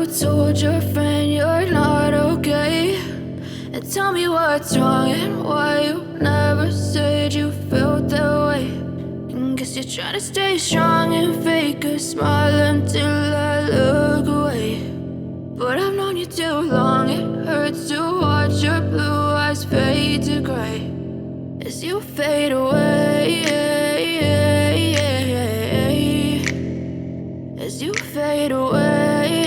told your friend you're not okay? And tell me what's wrong and why you never said you felt that way. And guess you're trying to stay strong and fake a smile until I look away. But I've known you too long, it hurts to watch your blue eyes fade to gray as you fade away, as you fade away.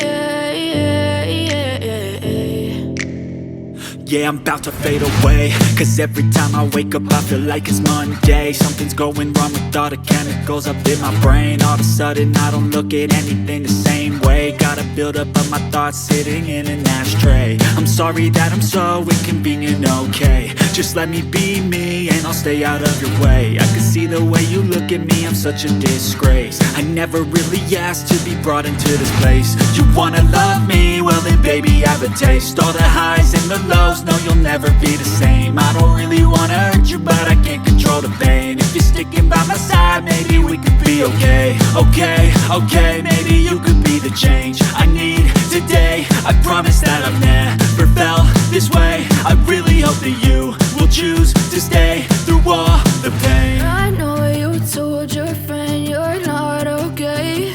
Yeah, I'm about to fade away, cause every time I wake up I feel like it's Monday. Something's going wrong with all the chemicals up in my brain. All of a sudden I don't look at anything the same way. Gotta build up of my thoughts sitting in an ashtray. I'm sorry that I'm so inconvenient, okay? Just let me be me and I'll stay out of your way. I can see the way you look at me, I'm such a disgrace. I never really asked to be brought into this place. You wanna love me? Well then baby I have a taste. All the highs and the lows, no you'll never be the same. I don't really wanna hurt you but I can't control the pain. If you're sticking by my side maybe we could be okay. Okay, maybe you could be the change I need today. I promise that I've never felt this way. I really hope that you will choose to stay through all the pain. I know you told your friend you're not okay.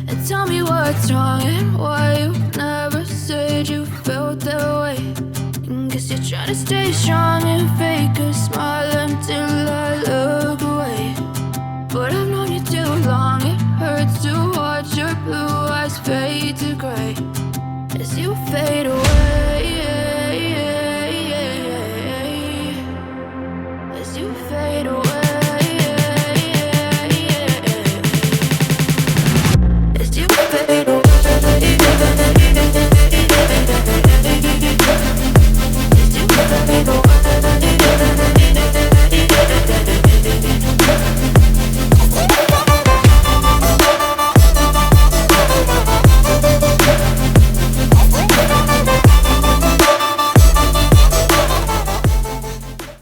And tell me what's wrong and why you never said you felt that way. And guess you're trying to stay strong and fake a smile until I look away. But I've known you too long, it hurts to watch your blue eyes fade to gray as you fade away.